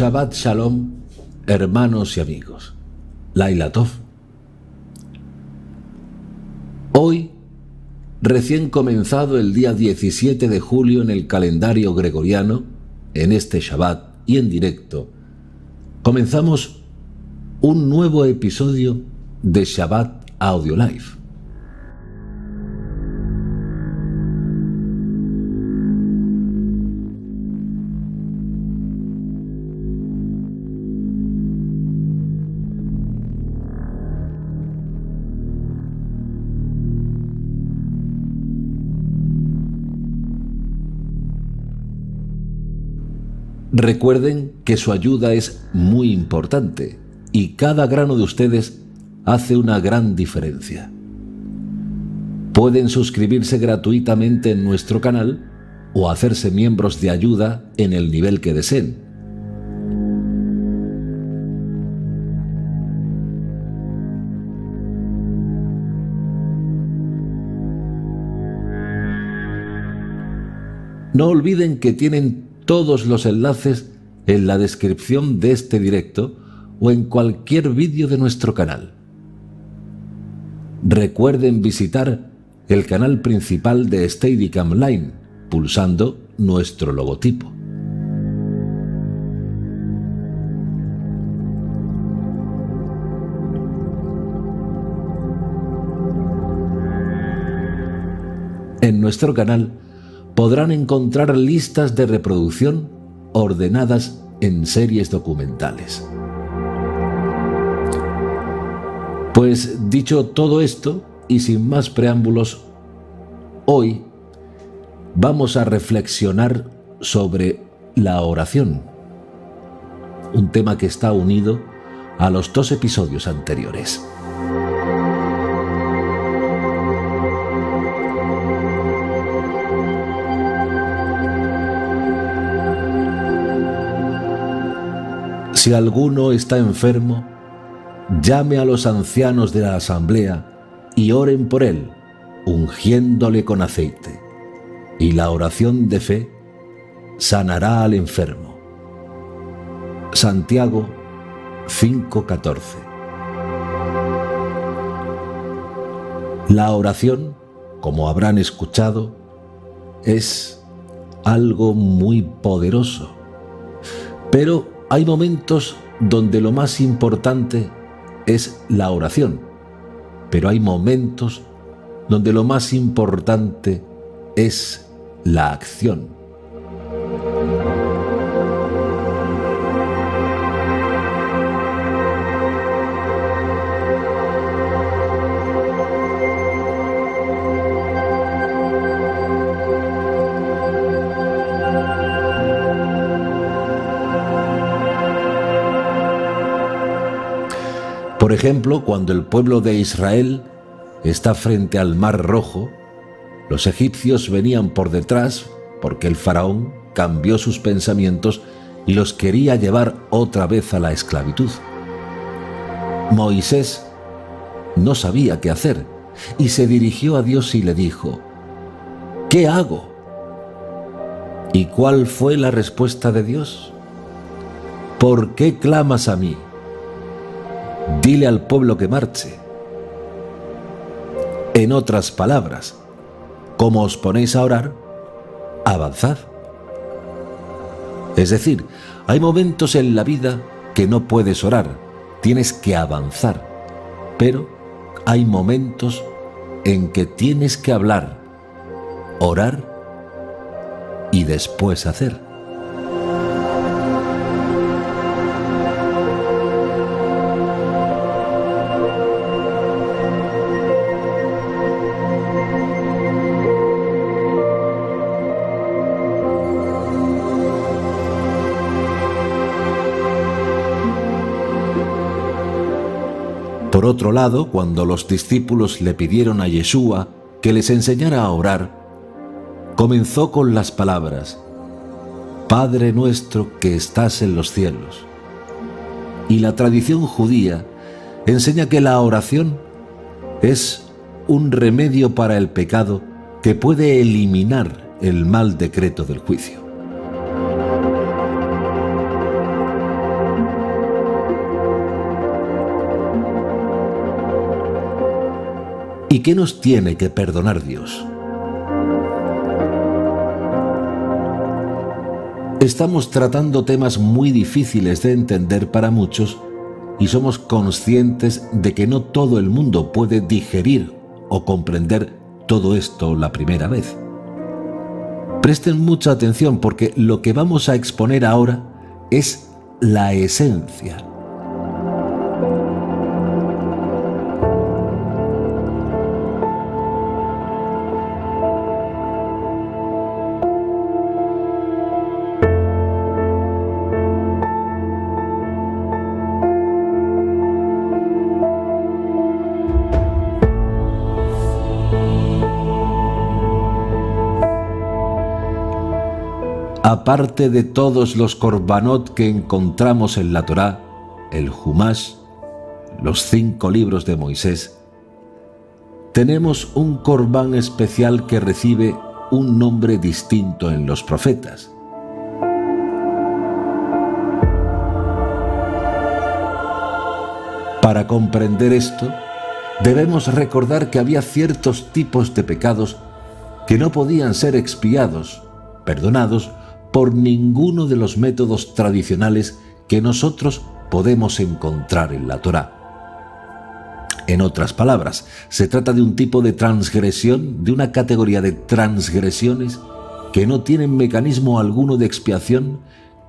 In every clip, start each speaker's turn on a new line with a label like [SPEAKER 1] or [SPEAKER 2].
[SPEAKER 1] Shabbat Shalom, hermanos y amigos. Laila Tov. Hoy, recién comenzado el día 17 de julio en el calendario gregoriano, en este Shabbat y en directo, comenzamos un nuevo episodio de Shabbat Audio Live. Recuerden que su ayuda es muy importante y cada grano de ustedes hace una gran diferencia. Pueden suscribirse gratuitamente en nuestro canal o hacerse miembros de ayuda en el nivel que deseen. No olviden que tienen todos los enlaces en la descripción de este directo o en cualquier vídeo de nuestro canal. Recuerden visitar el canal principal de Steadicam Line pulsando nuestro logotipo. En nuestro canal podrán encontrar listas de reproducción ordenadas en series documentales. Pues dicho todo esto y sin más preámbulos, hoy vamos a reflexionar sobre la oración, un tema que está unido a los dos episodios anteriores. Si alguno está enfermo, llame a los ancianos de la asamblea y oren por él, ungiéndole con aceite, y la oración de fe sanará al enfermo. Santiago 5:14. La oración, como habrán escuchado, es algo muy poderoso, pero hay momentos donde lo más importante es la oración, pero hay momentos donde lo más importante es la acción. Por ejemplo, cuando el pueblo de Israel está frente al Mar Rojo, los egipcios venían por detrás porque el faraón cambió sus pensamientos y los quería llevar otra vez a la esclavitud. Moisés no sabía qué hacer y se dirigió a Dios y le dijo: ¿qué hago? ¿Y cuál fue la respuesta de Dios? ¿Por qué clamas a mí? Dile al pueblo que marche. En otras palabras, como os ponéis a orar, avanzad. Es decir, hay momentos en la vida que no puedes orar, tienes que avanzar, pero hay momentos en que tienes que hablar, orar y después hacer. Por otro lado, cuando los discípulos le pidieron a Yeshua que les enseñara a orar, comenzó con las palabras: Padre nuestro que estás en los cielos. Y la tradición judía enseña que la oración es un remedio para el pecado que puede eliminar el mal decreto del juicio. ¿Y qué nos tiene que perdonar Dios? Estamos tratando temas muy difíciles de entender para muchos y somos conscientes de que no todo el mundo puede digerir o comprender todo esto la primera vez. Presten mucha atención porque lo que vamos a exponer ahora es la esencia. Aparte de todos los korbanot que encontramos en la Torá, el Humash, los 5 libros de Moisés, tenemos un corbán especial que recibe un nombre distinto en los profetas. Para comprender esto, debemos recordar que había ciertos tipos de pecados que no podían ser expiados, perdonados, por ninguno de los métodos tradicionales que nosotros podemos encontrar en la Torá. En otras palabras, se trata de un tipo de transgresión, de una categoría de transgresiones que no tienen mecanismo alguno de expiación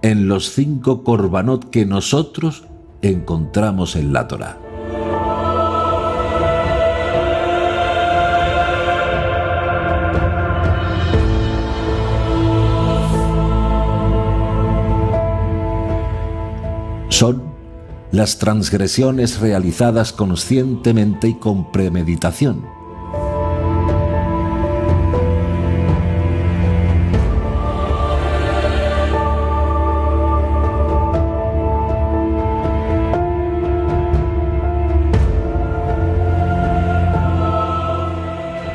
[SPEAKER 1] en los 5 korbanot que nosotros encontramos en la Torá. Son las transgresiones realizadas conscientemente y con premeditación.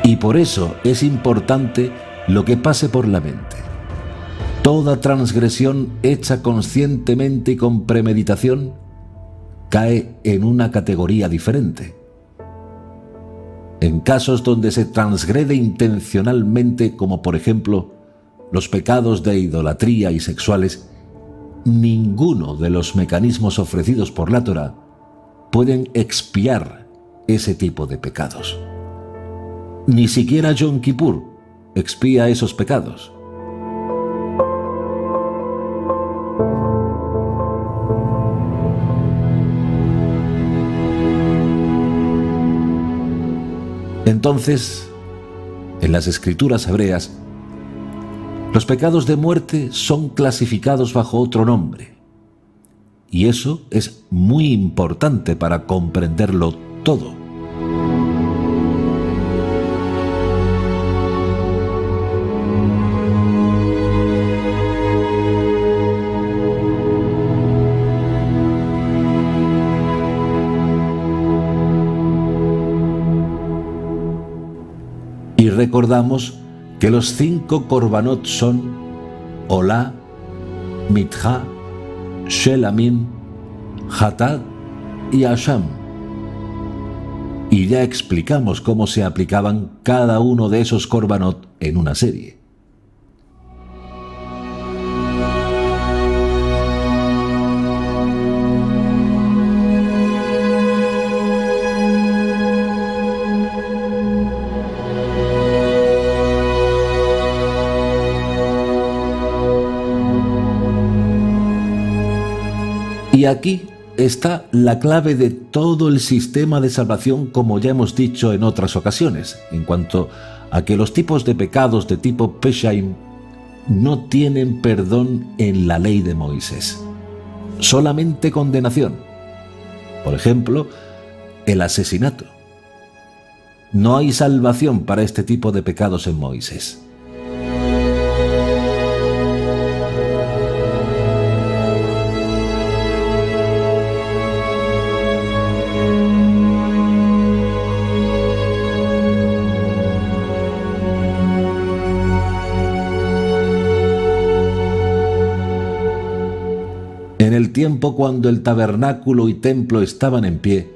[SPEAKER 1] Y por eso es importante lo que pase por la mente. Toda transgresión hecha conscientemente y con premeditación cae en una categoría diferente. En casos donde se transgrede intencionalmente, como por ejemplo los pecados de idolatría y sexuales, ninguno de los mecanismos ofrecidos por la Torá pueden expiar ese tipo de pecados. Ni siquiera Yom Kippur expía esos pecados. Entonces, en las escrituras hebreas, los pecados de muerte son clasificados bajo otro nombre. Y eso es muy importante para comprenderlo todo. Y recordamos que los 5 korbanot son Olá, Mitja, Shelamim, Hatat y Asham. Y ya explicamos cómo se aplicaban cada uno de esos korbanot en una serie. Y aquí está la clave de todo el sistema de salvación, como ya hemos dicho en otras ocasiones, en cuanto a que los tipos de pecados de tipo Peshaim no tienen perdón en la ley de Moisés, solamente condenación. Por ejemplo, el asesinato. No hay salvación para este tipo de pecados en Moisés. En el tiempo cuando el tabernáculo y templo estaban en pie,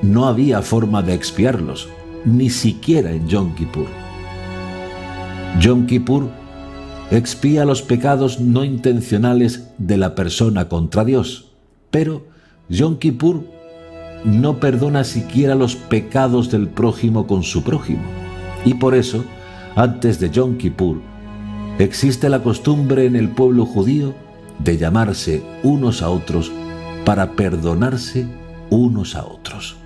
[SPEAKER 1] no había forma de expiarlos, ni siquiera en Yom Kippur. Yom Kippur expía los pecados no intencionales de la persona contra Dios, pero Yom Kippur no perdona siquiera los pecados del prójimo con su prójimo. Y por eso, antes de Yom Kippur, existe la costumbre en el pueblo judío de llamarse unos a otros para perdonarse unos a otros.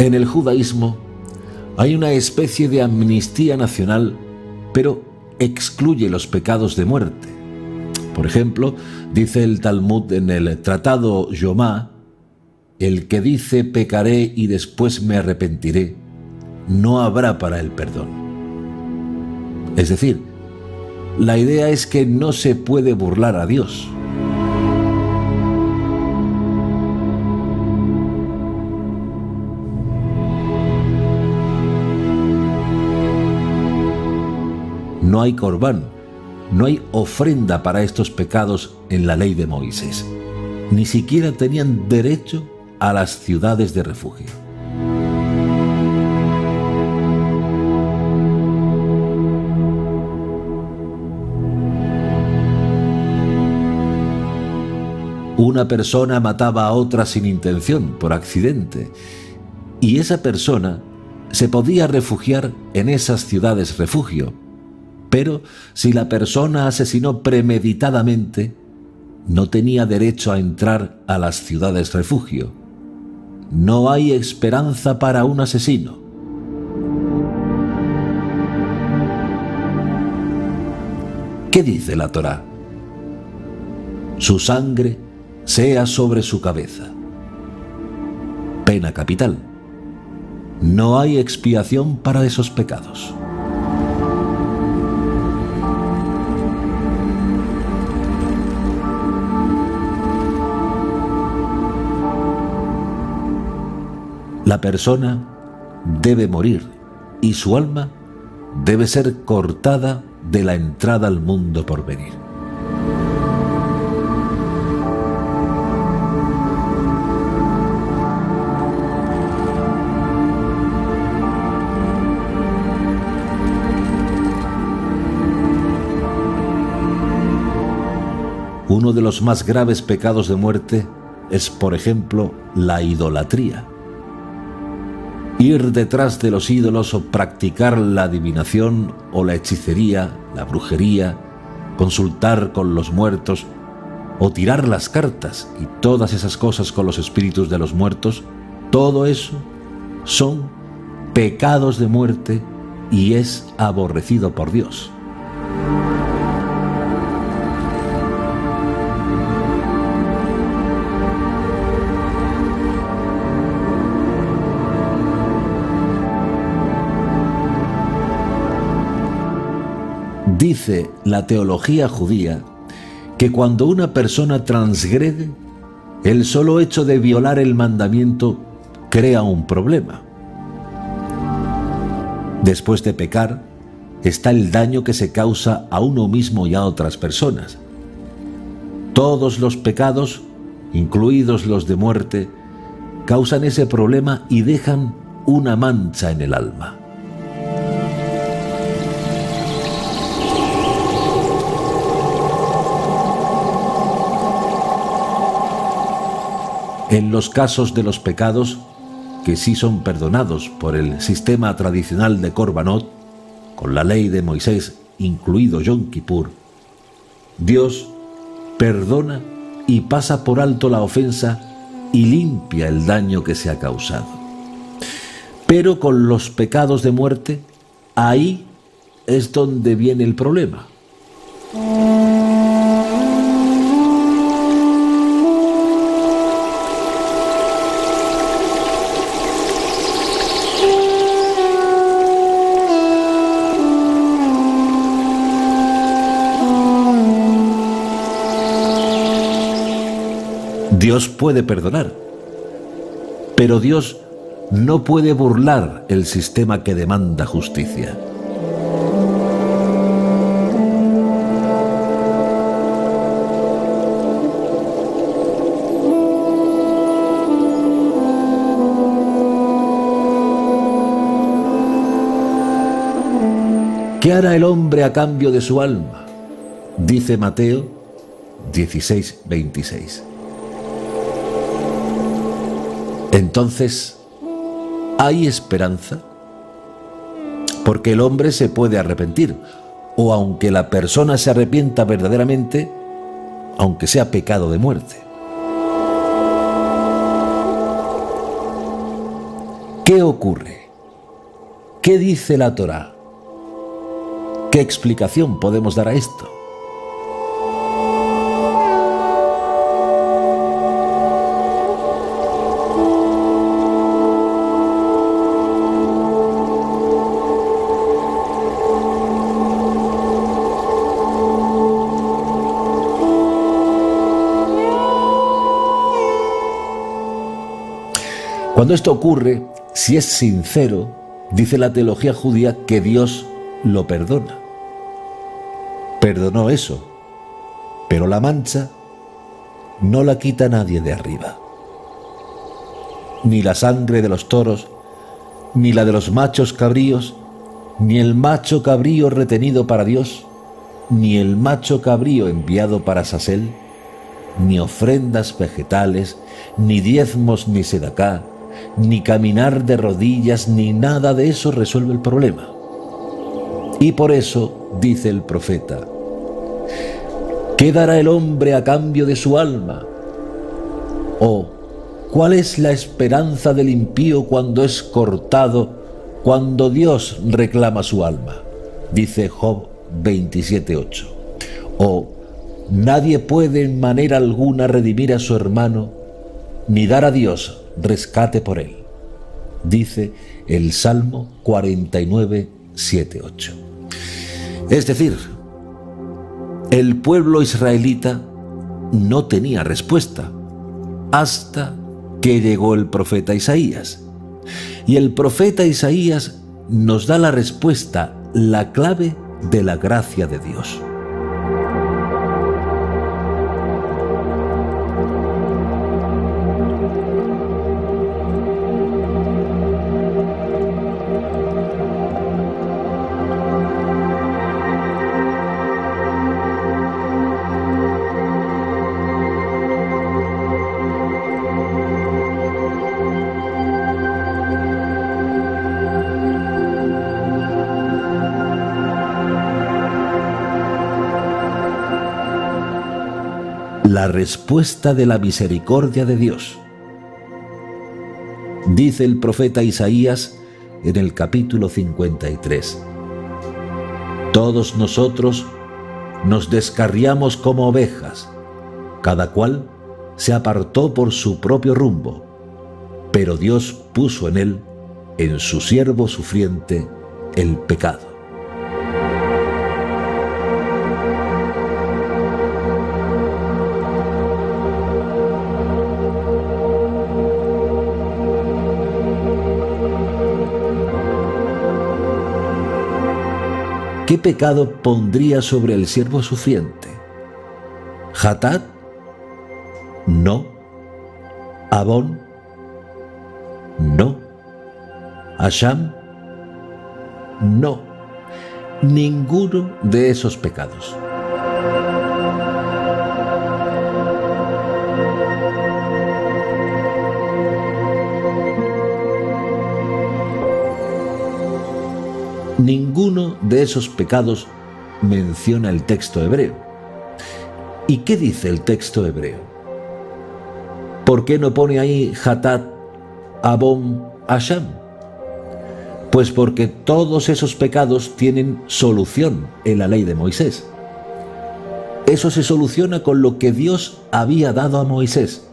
[SPEAKER 1] En el judaísmo hay una especie de amnistía nacional, pero excluye los pecados de muerte. Por ejemplo, dice el Talmud en el Tratado Yomá: el que dice pecaré y después me arrepentiré, no habrá para él perdón. Es decir, la idea es que no se puede burlar a Dios. No hay corbán, no hay ofrenda para estos pecados en la ley de Moisés. Ni siquiera tenían derecho a las ciudades de refugio. Una persona mataba a otra sin intención, por accidente, y esa persona se podía refugiar en esas ciudades refugio. Pero si la persona asesinó premeditadamente, no tenía derecho a entrar a las ciudades refugio. No hay esperanza para un asesino. ¿Qué dice la Torá? Su sangre sea sobre su cabeza. Pena capital. No hay expiación para esos pecados. La persona debe morir y su alma debe ser cortada de la entrada al mundo por venir. Uno de los más graves pecados de muerte es, por ejemplo, la idolatría. Ir detrás de los ídolos o practicar la adivinación o la hechicería, la brujería, consultar con los muertos o tirar las cartas y todas esas cosas con los espíritus de los muertos, todo eso son pecados de muerte y es aborrecido por Dios. Dice la teología judía que cuando una persona transgrede, el solo hecho de violar el mandamiento crea un problema. Después de pecar, está el daño que se causa a uno mismo y a otras personas. Todos los pecados, incluidos los de muerte, causan ese problema y dejan una mancha en el alma. En los casos de los pecados que sí son perdonados por el sistema tradicional de Korbanot, con la ley de Moisés, incluido Yom Kippur, Dios perdona y pasa por alto la ofensa y limpia el daño que se ha causado. Pero con los pecados de muerte, ahí es donde viene el problema. Dios puede perdonar, pero Dios no puede burlar el sistema que demanda justicia. ¿Qué hará el hombre a cambio de su alma? Dice Mateo 16:26. Entonces, ¿hay esperanza? Porque el hombre se puede arrepentir, o aunque la persona se arrepienta verdaderamente, aunque sea pecado de muerte. ¿Qué ocurre? ¿Qué dice la Torá? ¿Qué explicación podemos dar a esto? Cuando esto ocurre, si es sincero, dice la teología judía que Dios lo perdona. Perdonó eso, pero la mancha no la quita nadie de arriba. Ni la sangre de los toros, ni la de los machos cabríos, ni el macho cabrío retenido para Dios, ni el macho cabrío enviado para Sasel, ni ofrendas vegetales, ni diezmos ni sedacá, ni caminar de rodillas, ni nada de eso resuelve el problema. Y por eso, dice el profeta, ¿qué dará el hombre a cambio de su alma? ¿O cuál es la esperanza del impío cuando es cortado, cuando Dios reclama su alma? Dice Job 27:8. ¿O nadie puede en manera alguna redimir a su hermano, ni dar a Dios rescate por él? Dice el Salmo 49:7-8. Es decir, el pueblo israelita no tenía respuesta hasta que llegó el profeta Isaías. Y el profeta Isaías nos da la respuesta, la clave de la gracia de Dios. La respuesta de la misericordia de Dios. Dice el profeta Isaías en el capítulo 53. Todos nosotros nos descarriamos como ovejas, cada cual se apartó por su propio rumbo, pero Dios puso en él, en su siervo sufriente, el pecado. ¿Qué pecado pondría sobre el siervo sufriente? ¿Hatat? No. ¿Abón? No. ¿Asham? No. Ninguno de esos pecados. Ninguno de esos pecados menciona el texto hebreo. ¿Y qué dice el texto hebreo? ¿Por qué no pone ahí Hatat, Abón, Asham? Pues porque todos esos pecados tienen solución en la ley de Moisés. Eso se soluciona con lo que Dios había dado a Moisés.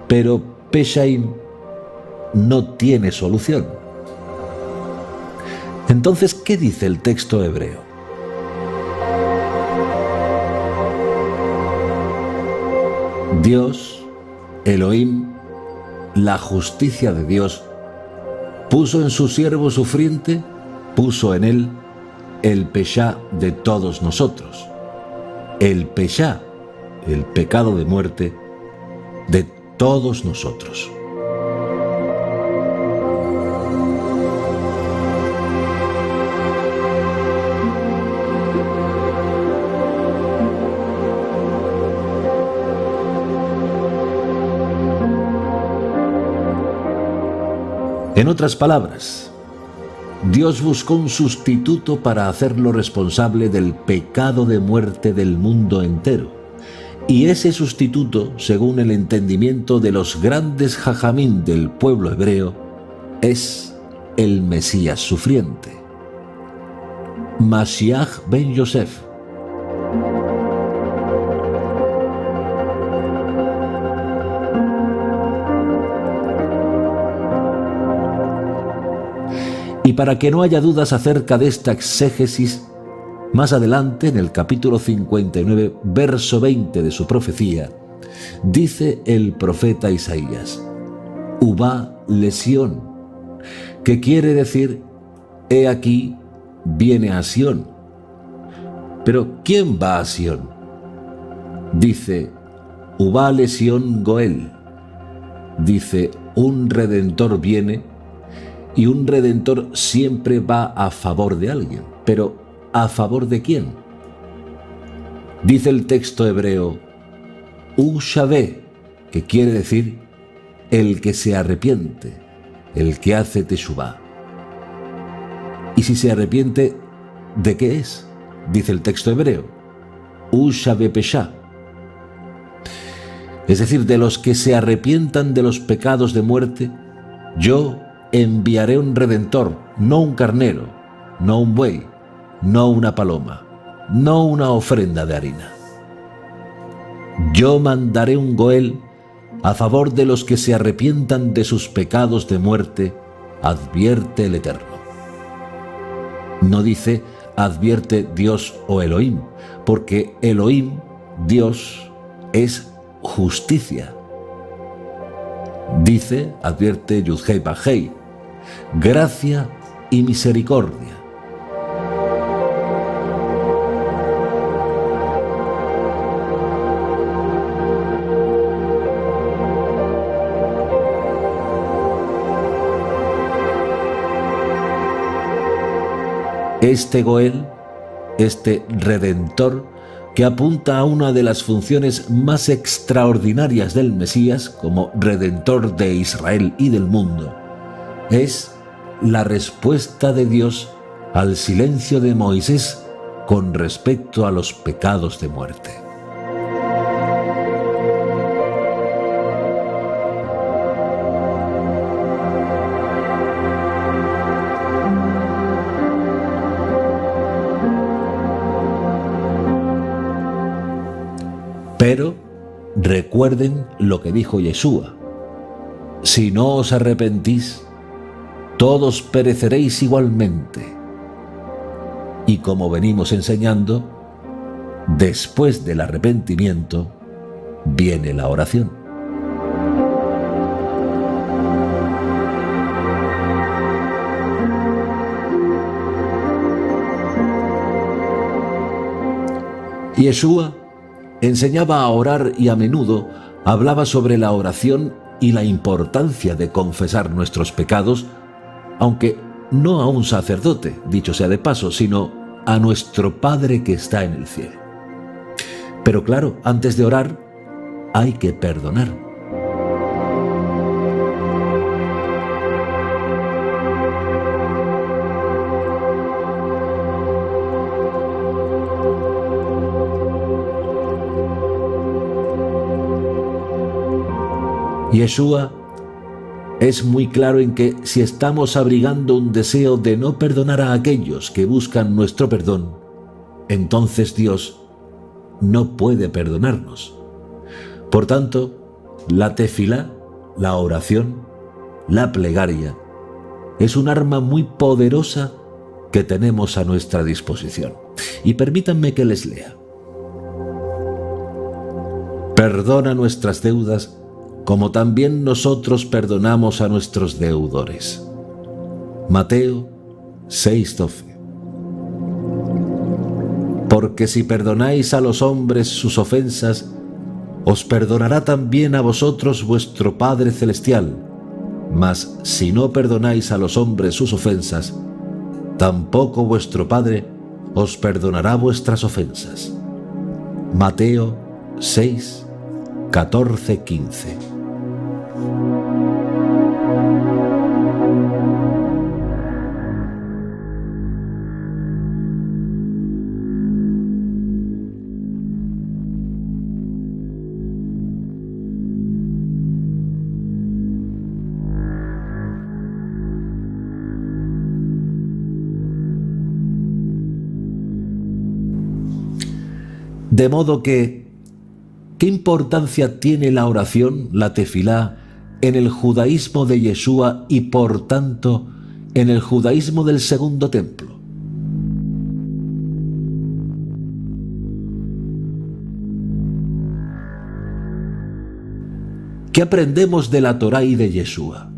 [SPEAKER 1] Pero Peshaim no tiene solución. Entonces, ¿qué dice el texto hebreo? Dios Elohim, la justicia de Dios, puso en su siervo sufriente, puso en él el peshá de todos nosotros. El peshá, el pecado de muerte de todos nosotros. En otras palabras, Dios buscó un sustituto para hacerlo responsable del pecado de muerte del mundo entero. Y ese sustituto, según el entendimiento de los grandes jajamín del pueblo hebreo, es el Mesías sufriente, Mashiach ben Yosef. Y para que no haya dudas acerca de esta exégesis, más adelante, en el capítulo 59, verso 20 de su profecía, dice el profeta Isaías: Ubá lesión, que quiere decir, he aquí, viene a Sión. Pero ¿quién va a Sión? Dice, Ubá lesión Goel. Dice, un redentor viene, y un redentor siempre va a favor de alguien. Pero ¿a favor de quién? Dice el texto hebreo, Ushavé, que quiere decir el que se arrepiente, el que hace teshuvá. Y si se arrepiente, ¿de qué es? Dice el texto hebreo, Ushavé peshá. Es decir, de los que se arrepientan de los pecados de muerte, yo enviaré un redentor, no un carnero, no un buey, no una paloma, no una ofrenda de harina. Yo mandaré un Goel a favor de los que se arrepientan de sus pecados de muerte, advierte el Eterno. No dice advierte Dios o Elohim, porque Elohim, Dios, es justicia. Dice, advierte Yud-Hei Vah-Hei, gracia y misericordia. Este Goel, este Redentor, que apunta a una de las funciones más extraordinarias del Mesías como Redentor de Israel y del mundo, es la respuesta de Dios al silencio de Moisés con respecto a los pecados de muerte. Pero recuerden lo que dijo Yeshua: si no os arrepentís, todos pereceréis igualmente. Y como venimos enseñando, después del arrepentimiento viene la oración. Yeshua enseñaba a orar y a menudo hablaba sobre la oración y la importancia de confesar nuestros pecados, aunque no a un sacerdote, dicho sea de paso, sino a nuestro Padre que está en el cielo. Pero claro, antes de orar, hay que perdonar. Yeshua es muy claro en que si estamos abrigando un deseo de no perdonar a aquellos que buscan nuestro perdón, entonces Dios no puede perdonarnos. Por tanto, la tefilá, la oración, la plegaria, es un arma muy poderosa que tenemos a nuestra disposición. Y permítanme que les lea. Perdona nuestras deudas como también nosotros perdonamos a nuestros deudores. Mateo 6:12. Porque si perdonáis a los hombres sus ofensas, os perdonará también a vosotros vuestro Padre Celestial. Mas si no perdonáis a los hombres sus ofensas, tampoco vuestro Padre os perdonará vuestras ofensas. Mateo 6, 14, 15. De modo que, ¿qué importancia tiene la oración, la tefilá, en el judaísmo de Yeshua y por tanto en el judaísmo del Segundo Templo? ¿Qué aprendemos de la Torá y de Yeshua?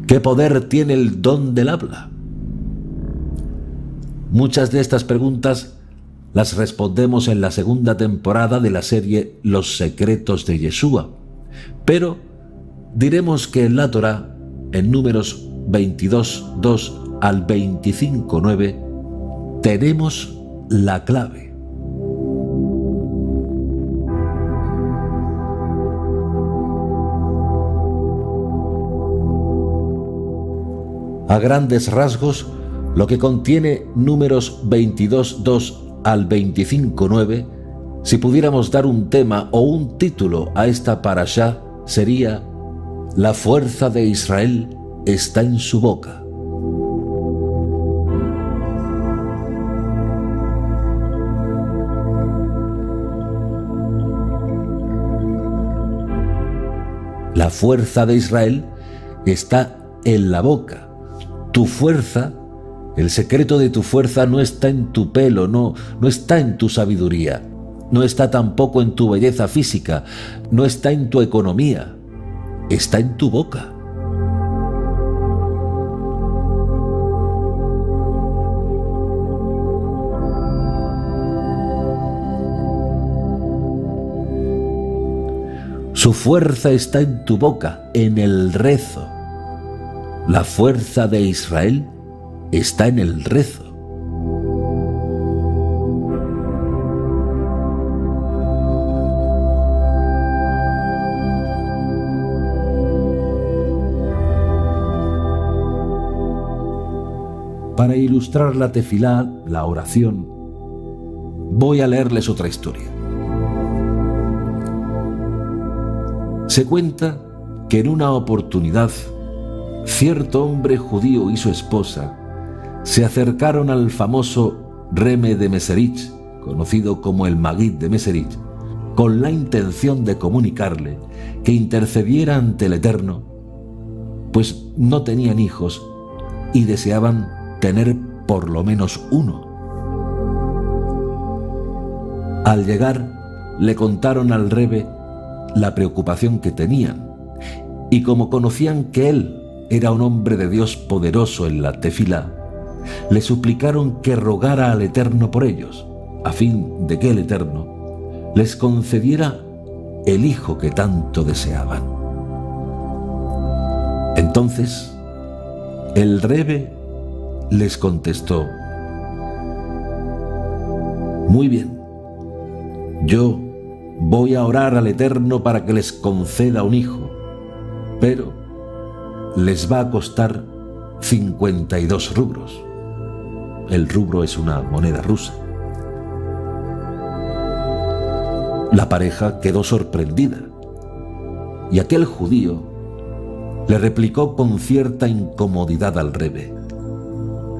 [SPEAKER 1] ¿Qué poder tiene el don del habla? Muchas de estas preguntas las respondemos en la segunda temporada de la serie Los secretos de Yeshua. Pero diremos que en la Torá, en Números 22:2 al 25:9, tenemos la clave. A grandes rasgos, lo que contiene Números 22:2 al 25:9, si pudiéramos dar un tema o un título a esta parashá, sería: La fuerza de Israel está en su boca. La fuerza de Israel está en la boca. Tu fuerza, el secreto de tu fuerza no está en tu pelo, no está en tu sabiduría, no está tampoco en tu belleza física, no está en tu economía, está en tu boca. Su fuerza está en tu boca, en el rezo. La fuerza de Israel está en el rezo. Para ilustrar la tefilá, la oración, voy a leerles otra historia. Se cuenta que en una oportunidad, cierto hombre judío y su esposa se acercaron al famoso Reme de Meserich, conocido como el Maguid de Meserich, con la intención de comunicarle que intercediera ante el Eterno, pues no tenían hijos y deseaban tener por lo menos uno. Al llegar, le contaron al Rebbe la preocupación que tenían, y como conocían que él era un hombre de Dios poderoso en la tefilá, le suplicaron que rogara al Eterno por ellos, a fin de que el Eterno les concediera el hijo que tanto deseaban. Entonces, el Rebbe les contestó: muy bien, yo voy a orar al Eterno para que les conceda un hijo, pero les va a costar 52 rubros. El rubro es una moneda rusa. La pareja quedó sorprendida y aquel judío le replicó con cierta incomodidad al Rebbe: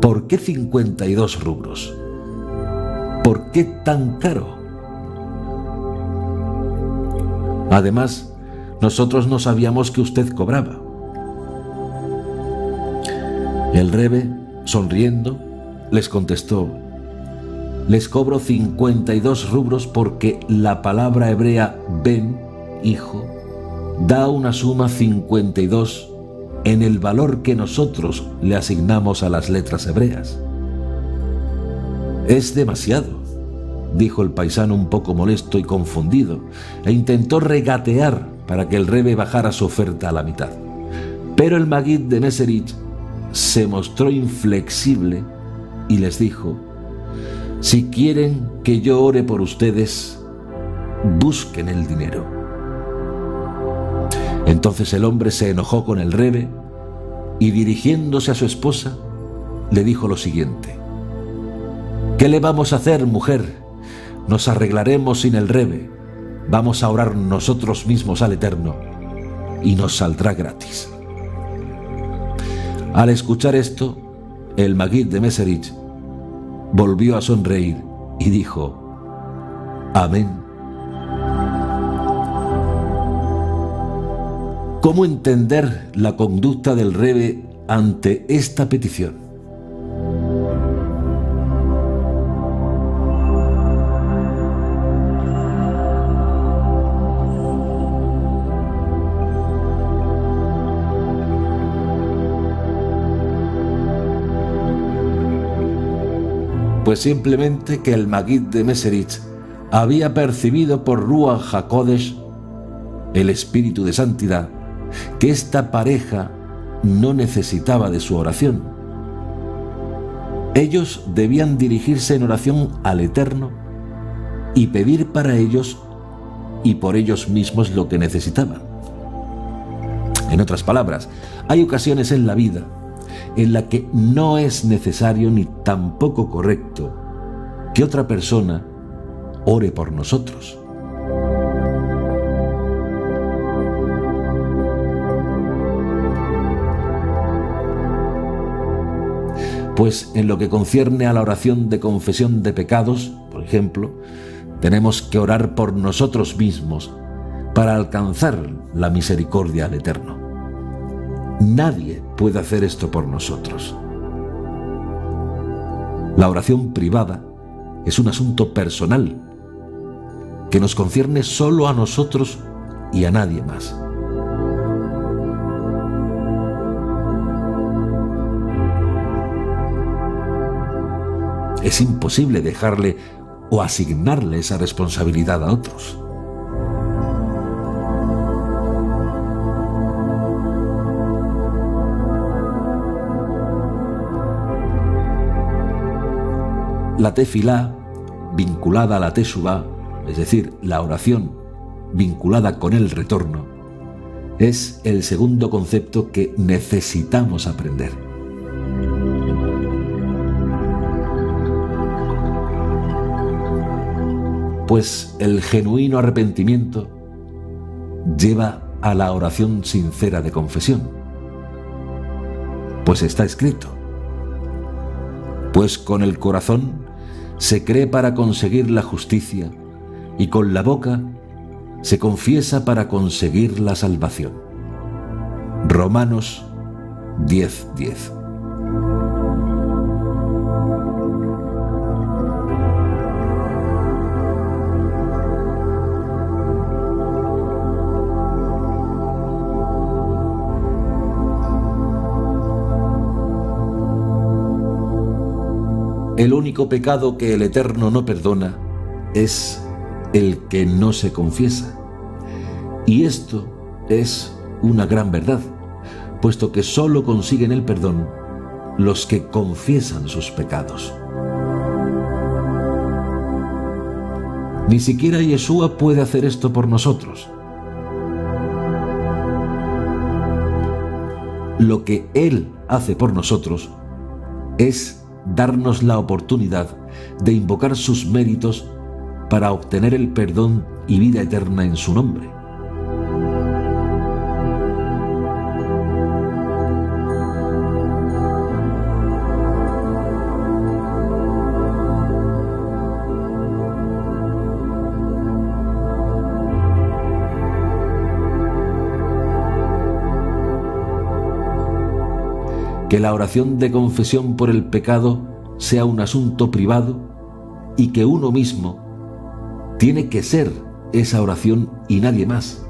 [SPEAKER 1] ¿por qué 52 rubros? ¿Por qué tan caro? Además, nosotros no sabíamos que usted cobraba. El Rebbe, sonriendo, les contestó: les cobro 52 rublos porque la palabra hebrea ben, hijo, da una suma 52 en el valor que nosotros le asignamos a las letras hebreas. Es demasiado, dijo el paisano un poco molesto y confundido, e intentó regatear para que el Rebbe bajara su oferta a la mitad. Pero el Maguid de Meserich se mostró inflexible y les dijo: si quieren que yo ore por ustedes, busquen el dinero. Entonces el hombre se enojó con el Rebbe y, dirigiéndose a su esposa, le dijo lo siguiente: ¿qué le vamos a hacer, mujer? Nos arreglaremos sin el Rebbe. Vamos a orar nosotros mismos al Eterno y nos saldrá gratis. Al escuchar esto, el Maguid de Meserich volvió a sonreír y dijo: amén. ¿Cómo entender la conducta del Rebbe ante esta petición? Pues simplemente que el Maguid de Meserich había percibido por Ruach HaKodesh, el Espíritu de Santidad, que esta pareja no necesitaba de su oración. Ellos debían dirigirse en oración al Eterno y pedir para ellos y por ellos mismos lo que necesitaban. En otras palabras, hay ocasiones en la vida en la que no es necesario ni tampoco correcto que otra persona ore por nosotros. Pues en lo que concierne a la oración de confesión de pecados, por ejemplo, tenemos que orar por nosotros mismos para alcanzar la misericordia al Eterno. Nadie puede hacer esto por nosotros. La oración privada es un asunto personal que nos concierne solo a nosotros y a nadie más. Es imposible dejarle o asignarle esa responsabilidad a otros. La tefilá, vinculada a la teshuvá, es decir, la oración vinculada con el retorno, es el segundo concepto que necesitamos aprender. Pues el genuino arrepentimiento lleva a la oración sincera de confesión. Pues está escrito: pues con el corazón se cree para conseguir la justicia y con la boca se confiesa para conseguir la salvación. Romanos 10:10. El único pecado que el Eterno no perdona es el que no se confiesa. Y esto es una gran verdad, puesto que solo consiguen el perdón los que confiesan sus pecados. Ni siquiera Yeshua puede hacer esto por nosotros. Lo que Él hace por nosotros es darnos la oportunidad de invocar sus méritos para obtener el perdón y vida eterna en su nombre. Que la oración de confesión por el pecado sea un asunto privado y que uno mismo tiene que ser esa oración y nadie más.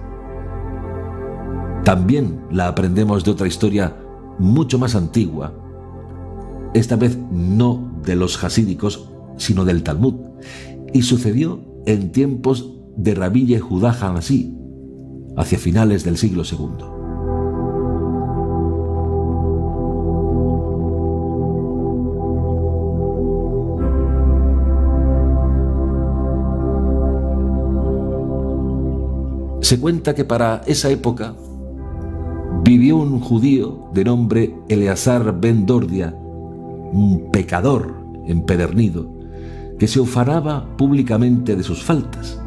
[SPEAKER 1] También la aprendemos de otra historia mucho más antigua, esta vez no de los jasídicos, sino del Talmud, y sucedió en tiempos de Rabí Yehudá Hanasí, hacia finales del siglo II. Se cuenta que para esa época vivió un judío de nombre Eleazar ben Dordia, un pecador empedernido, que se ufanaba públicamente de sus faltas.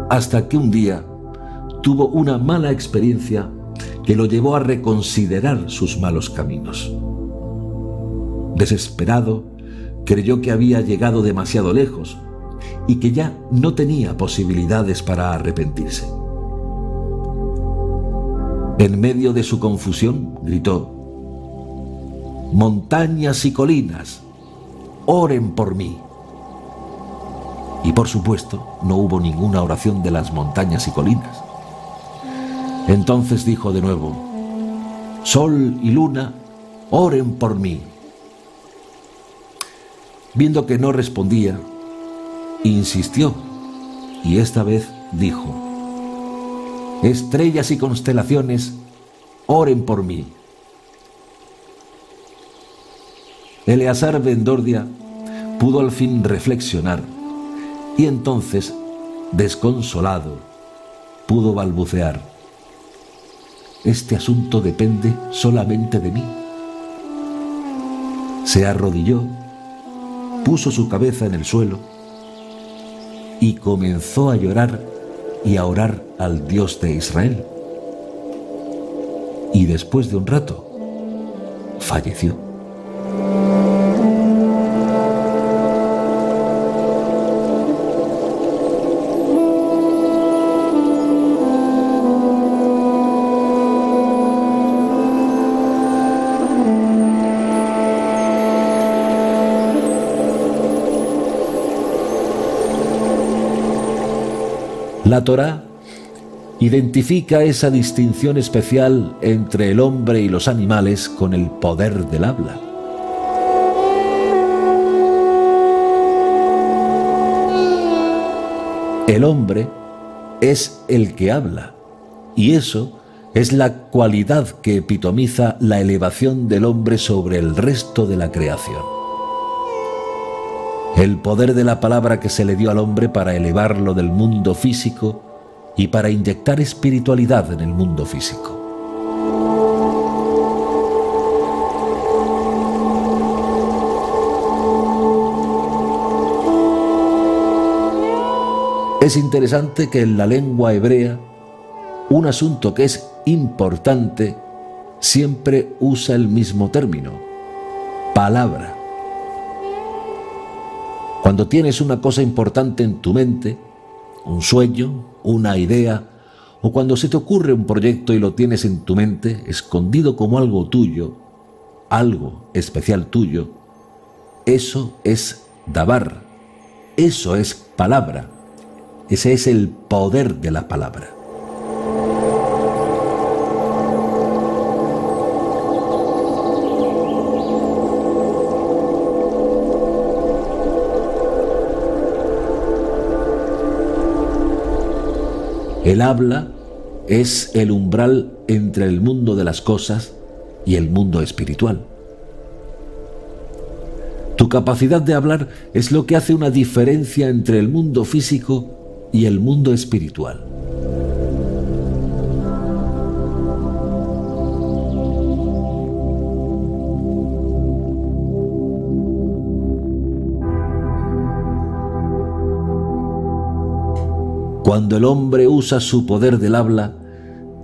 [SPEAKER 1] Hasta que un día tuvo una mala experiencia que lo llevó a reconsiderar sus malos caminos. Desesperado, creyó que había llegado demasiado lejos y que ya no tenía posibilidades para arrepentirse. En medio de su confusión, gritó: «Montañas y colinas, oren por mí». Y por supuesto, no hubo ninguna oración de las montañas y colinas. Entonces dijo de nuevo: «Sol y luna, oren por mí». Viendo que no respondía, insistió y esta vez dijo: «Estrellas y constelaciones, oren por mí». Eleazar ben Dordia pudo al fin reflexionar y entonces, desconsolado, pudo balbucear: «Este asunto depende solamente de mí». Se arrodilló, puso su cabeza en el suelo y comenzó a llorar y a orar al Dios de Israel. Y después de un rato, falleció. La Torá identifica esa distinción especial entre el hombre y los animales con el poder del habla. El hombre es el que habla, y eso es la cualidad que epitomiza la elevación del hombre sobre el resto de la creación. El poder de la palabra que se le dio al hombre para elevarlo del mundo físico y para inyectar espiritualidad en el mundo físico. Es interesante que en la lengua hebrea, un asunto que es importante siempre usa el mismo término: palabra. Cuando tienes una cosa importante en tu mente, un sueño, una idea, o cuando se te ocurre un proyecto y lo tienes en tu mente, escondido como algo tuyo, algo especial tuyo, eso es dabar, eso es palabra, ese es el poder de la palabra. El habla es el umbral entre el mundo de las cosas y el mundo espiritual. Tu capacidad de hablar es lo que hace una diferencia entre el mundo físico y el mundo espiritual. Cuando el hombre usa su poder del habla,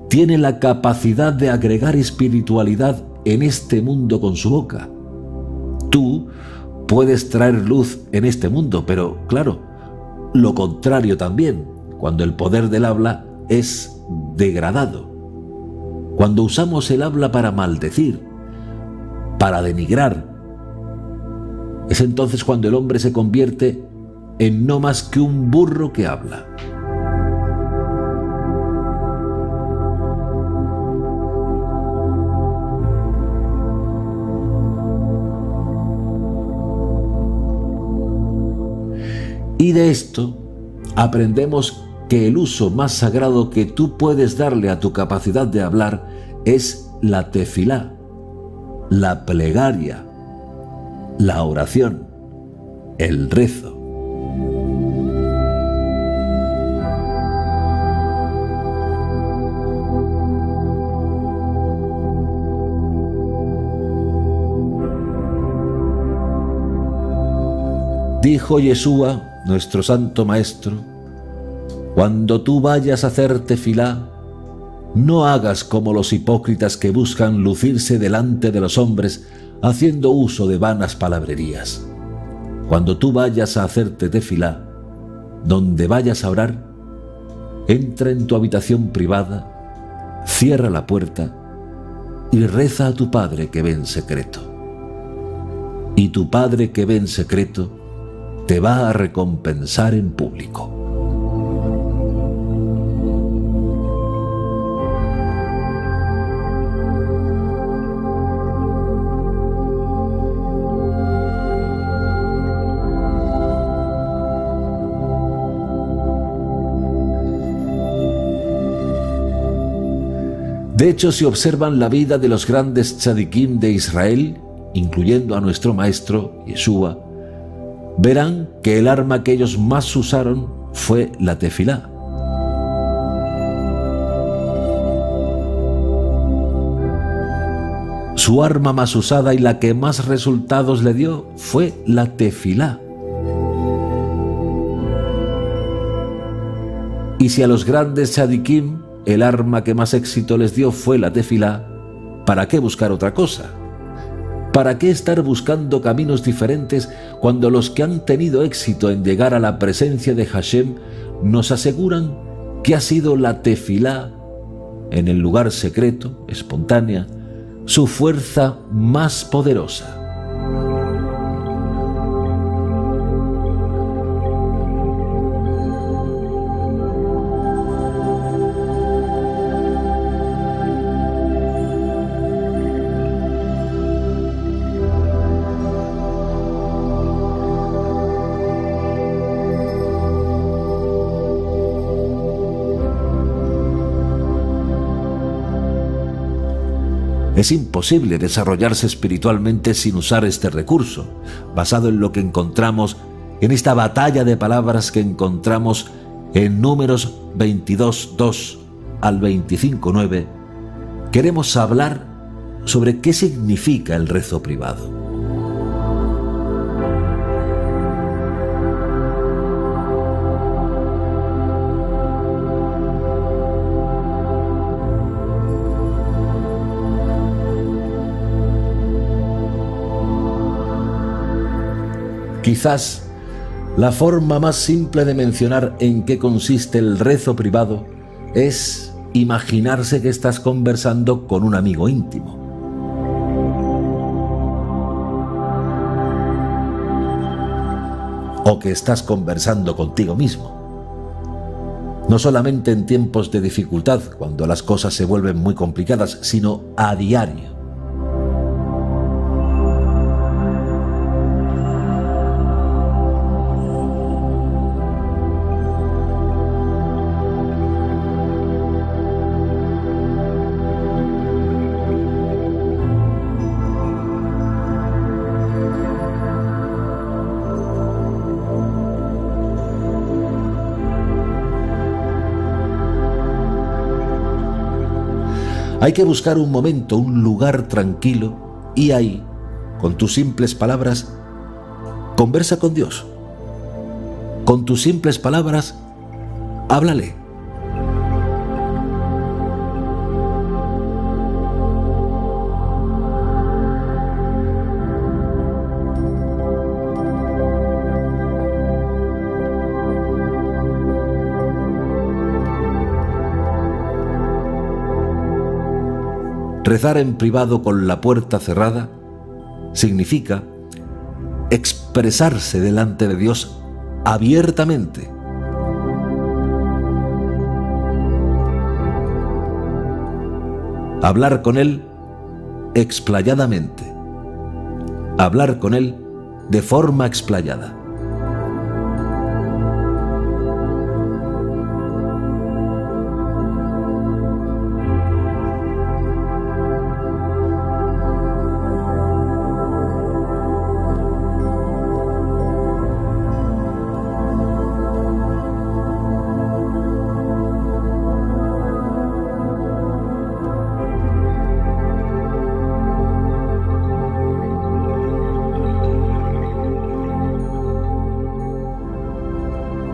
[SPEAKER 1] tiene la capacidad de agregar espiritualidad en este mundo con su boca. Tú puedes traer luz en este mundo, pero claro, lo contrario también. Cuando el poder del habla es degradado. Cuando usamos el habla para maldecir, para denigrar, es entonces cuando el hombre se convierte en no más que un burro que habla. Y de esto aprendemos que el uso más sagrado que tú puedes darle a tu capacidad de hablar es la tefilá, la plegaria, la oración, el rezo. Dijo Yeshua, nuestro Santo Maestro: cuando tú vayas a hacer tefilá, no hagas como los hipócritas que buscan lucirse delante de los hombres haciendo uso de vanas palabrerías. Cuando tú vayas a hacerte tefilá, donde vayas a orar, entra en tu habitación privada, cierra la puerta y reza a tu Padre que ve en secreto. Y tu Padre que ve en secreto te va a recompensar en público. De hecho, si observan la vida de los grandes tzadikim de Israel, incluyendo a nuestro maestro, Yeshua, verán que el arma que ellos más usaron fue la tefilá. Su arma más usada y la que más resultados le dio fue la tefilá. Y si a los grandes tzadikim el arma que más éxito les dio fue la tefilá, ¿para qué buscar otra cosa? ¿Para qué estar buscando caminos diferentes cuando los que han tenido éxito en llegar a la presencia de Hashem nos aseguran que ha sido la tefilá, en el lugar secreto, espontánea, su fuerza más poderosa? Es imposible desarrollarse espiritualmente sin usar este recurso, basado en lo que encontramos en esta batalla de palabras que encontramos en Números 22:2 al 25:9. Queremos hablar sobre qué significa el rezo privado. Quizás la forma más simple de mencionar en qué consiste el rezo privado es imaginarse que estás conversando con un amigo íntimo. O que estás conversando contigo mismo. No solamente en tiempos de dificultad, cuando las cosas se vuelven muy complicadas, sino a diario. Hay que buscar un momento, un lugar tranquilo y ahí, con tus simples palabras, conversa con Dios. Con tus simples palabras, háblale. Rezar en privado con la puerta cerrada significa expresarse delante de Dios abiertamente. Hablar con Él explayadamente. Hablar con Él de forma explayada.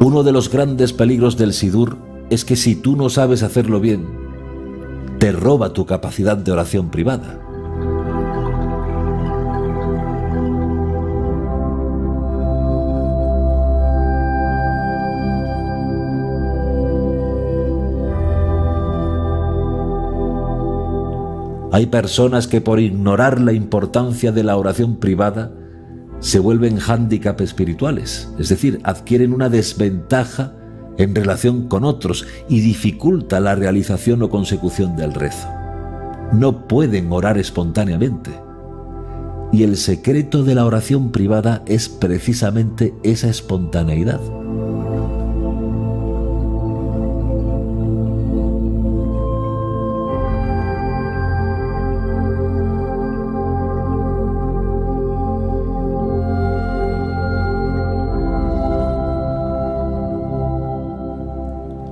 [SPEAKER 1] Uno de los grandes peligros del Sidur es que si tú no sabes hacerlo bien, te roba tu capacidad de oración privada. Hay personas que por ignorar la importancia de la oración privada se vuelven hándicap espirituales, es decir, adquieren una desventaja en relación con otros y dificulta la realización o consecución del rezo. No pueden orar espontáneamente. Y el secreto de la oración privada es precisamente esa espontaneidad.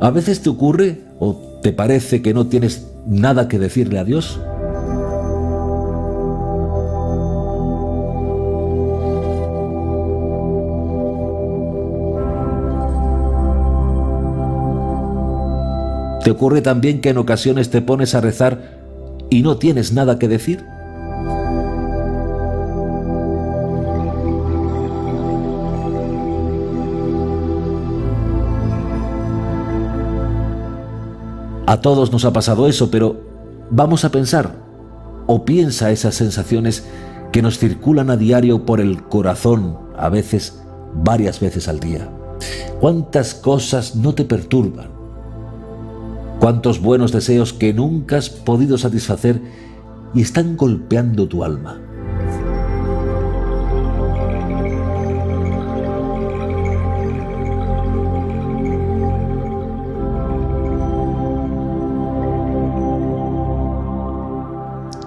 [SPEAKER 1] ¿A veces te ocurre o te parece que no tienes nada que decirle a Dios? ¿Te ocurre también que en ocasiones te pones a rezar y no tienes nada que decir? A todos nos ha pasado eso, pero vamos a pensar, o piensa esas sensaciones que nos circulan a diario por el corazón, a veces, varias veces al día. ¿Cuántas cosas no te perturban? ¿Cuántos buenos deseos que nunca has podido satisfacer y están golpeando tu alma?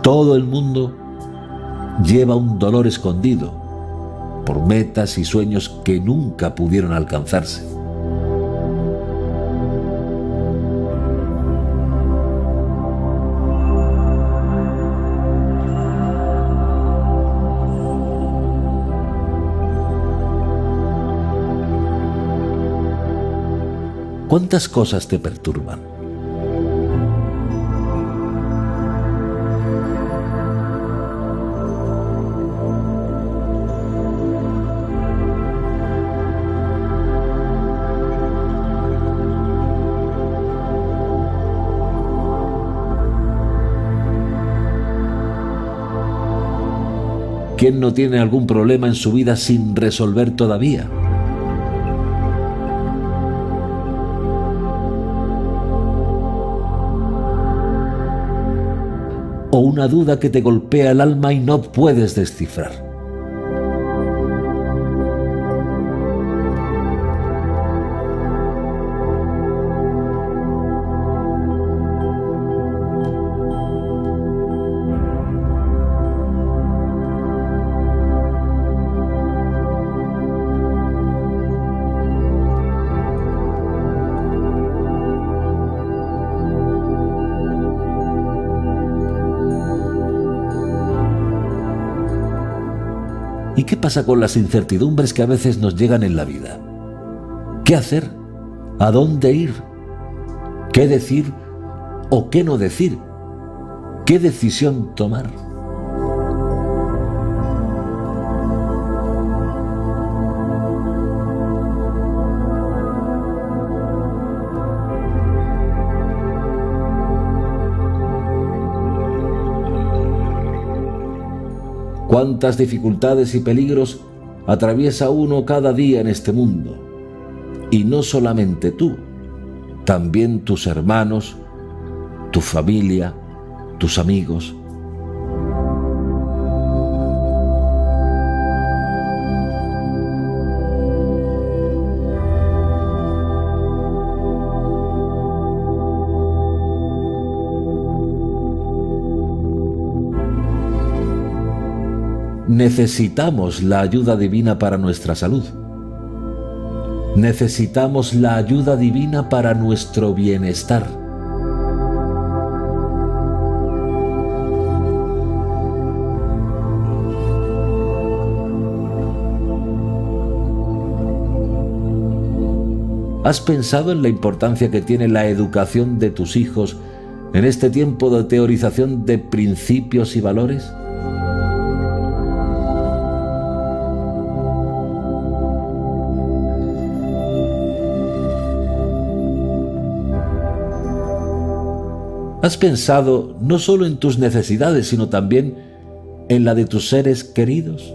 [SPEAKER 1] Todo el mundo lleva un dolor escondido por metas y sueños que nunca pudieron alcanzarse. ¿Cuántas cosas te perturban? ¿Quién no tiene algún problema en su vida sin resolver todavía? O una duda que te golpea el alma y no puedes descifrar. ¿Y qué pasa con las incertidumbres que a veces nos llegan en la vida? ¿Qué hacer? ¿A dónde ir? ¿Qué decir o qué no decir? ¿Qué decisión tomar? Cuántas dificultades y peligros atraviesa uno cada día en este mundo. Y no solamente tú, también tus hermanos, tu familia, tus amigos. Necesitamos la ayuda divina para nuestra salud. Necesitamos la ayuda divina para nuestro bienestar. ¿Has pensado en la importancia que tiene la educación de tus hijos en este tiempo de teorización de principios y valores? ¿Has pensado no solo en tus necesidades, sino también en la de tus seres queridos?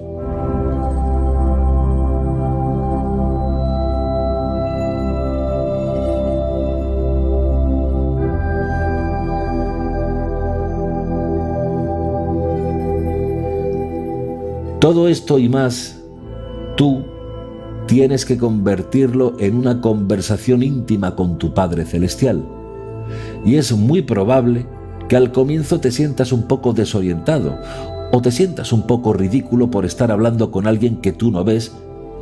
[SPEAKER 1] Todo esto y más, tú tienes que convertirlo en una conversación íntima con tu Padre Celestial. Y es muy probable que al comienzo te sientas un poco desorientado o te sientas un poco ridículo por estar hablando con alguien que tú no ves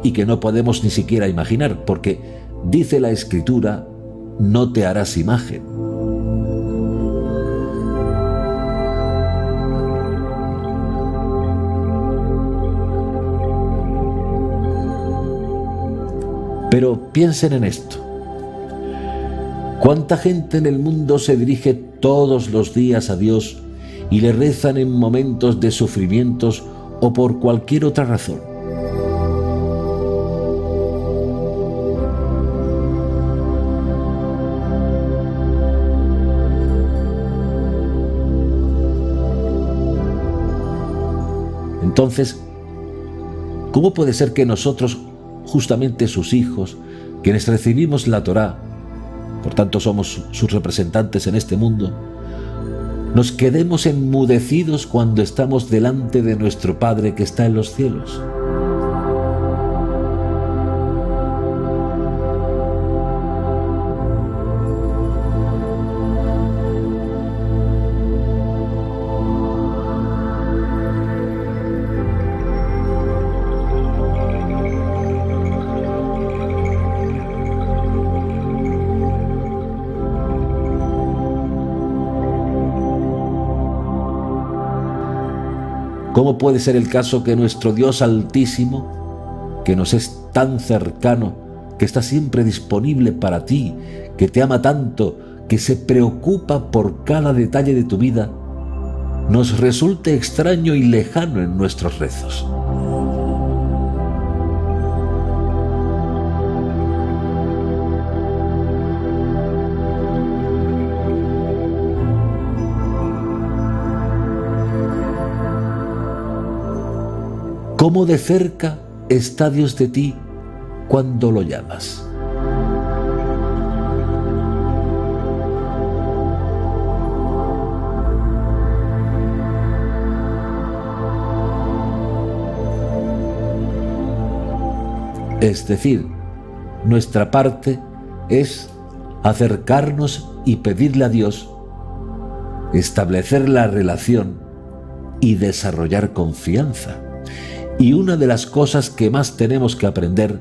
[SPEAKER 1] y que no podemos ni siquiera imaginar, porque dice la Escritura, no te harás imagen. Pero piensen en esto. ¿Cuánta gente en el mundo se dirige todos los días a Dios y le rezan en momentos de sufrimientos o por cualquier otra razón? Entonces, ¿cómo puede ser que nosotros, justamente sus hijos, quienes recibimos la Torá, por tanto somos sus representantes en este mundo, nos quedemos enmudecidos cuando estamos delante de nuestro Padre que está en los cielos? ¿Cómo puede ser el caso que nuestro Dios Altísimo, que nos es tan cercano, que está siempre disponible para ti, que te ama tanto, que se preocupa por cada detalle de tu vida, nos resulte extraño y lejano en nuestros rezos? ¿Cómo de cerca está Dios de ti cuando lo llamas? Es decir, nuestra parte es acercarnos y pedirle a Dios, establecer la relación y desarrollar confianza. Y una de las cosas que más tenemos que aprender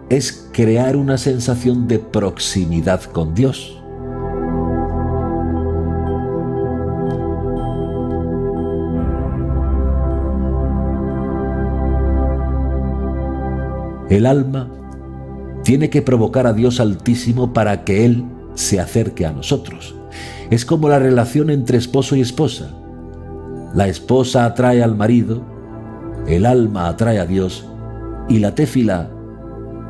[SPEAKER 1] es crear una sensación de proximidad con Dios. El alma tiene que provocar a Dios Altísimo para que Él se acerque a nosotros. Es como la relación entre esposo y esposa. La esposa atrae al marido, el alma atrae a Dios y la téfila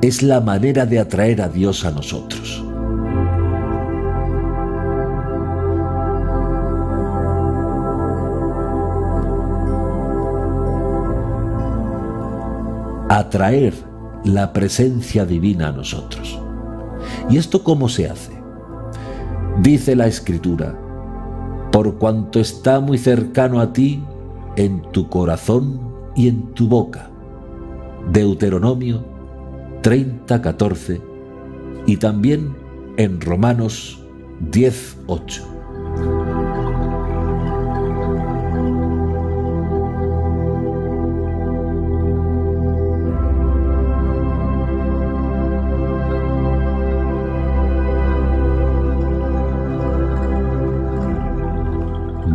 [SPEAKER 1] es la manera de atraer a Dios a nosotros. atraer la presencia divina a nosotros. ¿Y esto cómo se hace? Dice la Escritura: por cuanto está muy cercano a ti, en tu corazón y en tu boca. Deuteronomio 30:14 y también en Romanos 10:8.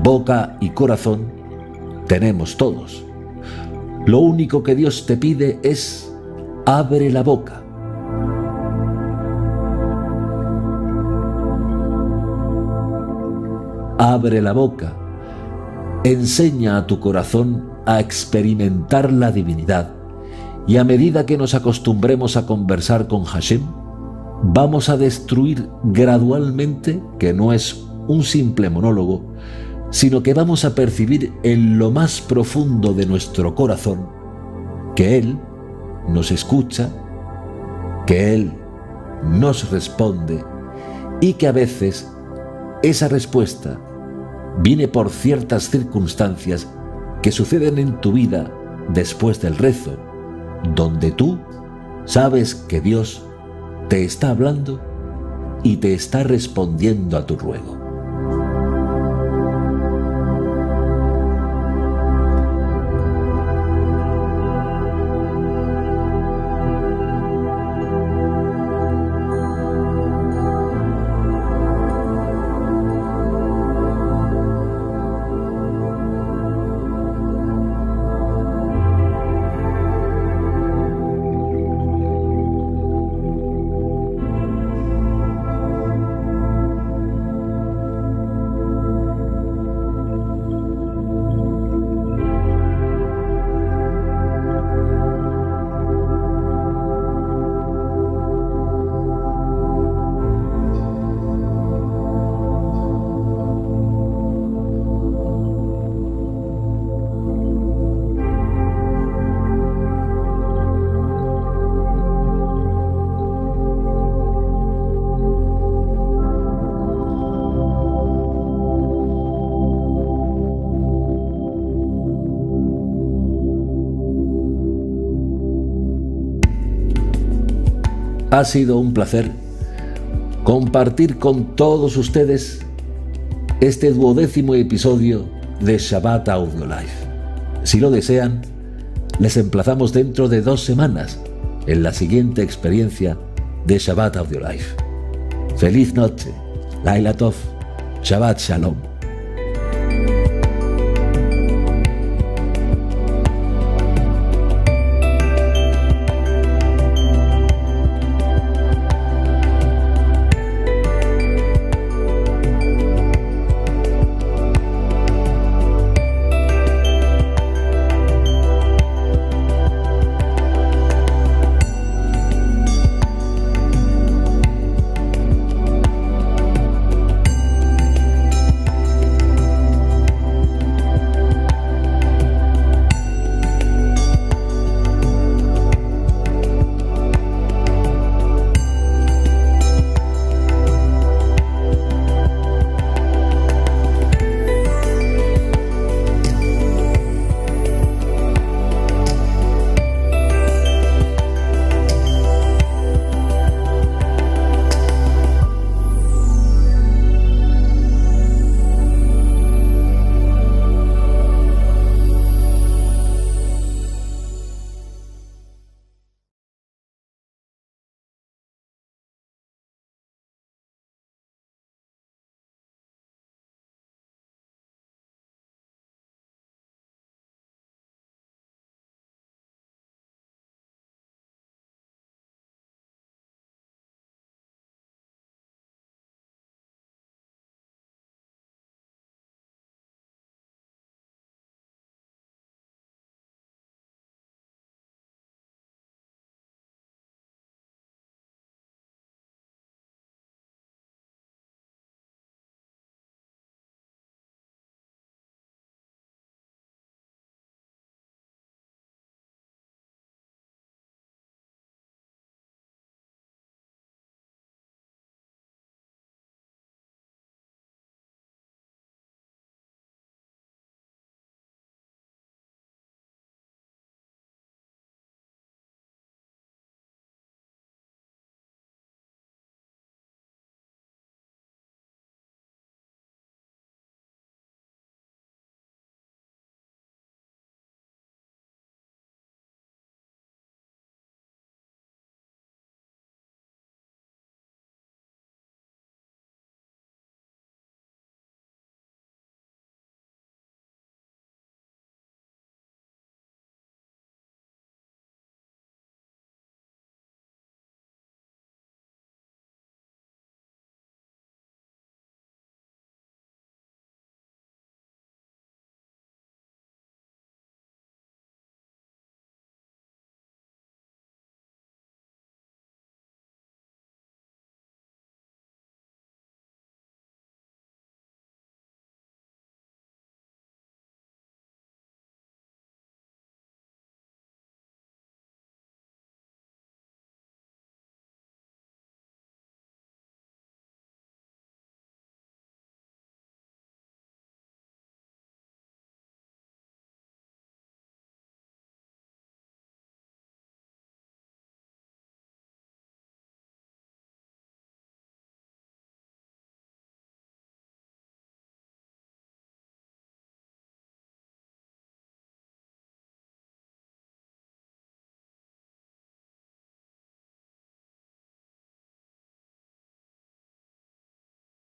[SPEAKER 1] Boca y corazón tenemos todos. Lo único que Dios te pide es: abre la boca. Abre la boca. Enseña a tu corazón a experimentar la divinidad, y a medida que nos acostumbremos a conversar con Hashem, vamos a destruir gradualmente, que no es un simple monólogo, sino que vamos a percibir en lo más profundo de nuestro corazón que Él nos escucha, que Él nos responde, y que a veces esa respuesta viene por ciertas circunstancias que suceden en tu vida después del rezo, donde tú sabes que Dios te está hablando y te está respondiendo a tu ruego. Ha sido un placer compartir con todos ustedes este 12º episodio de Shabbat Audio Life. Si lo desean, les emplazamos dentro de 2 semanas en la siguiente experiencia de Shabbat Audio Life. Feliz noche, Laila Tov, Shabbat Shalom.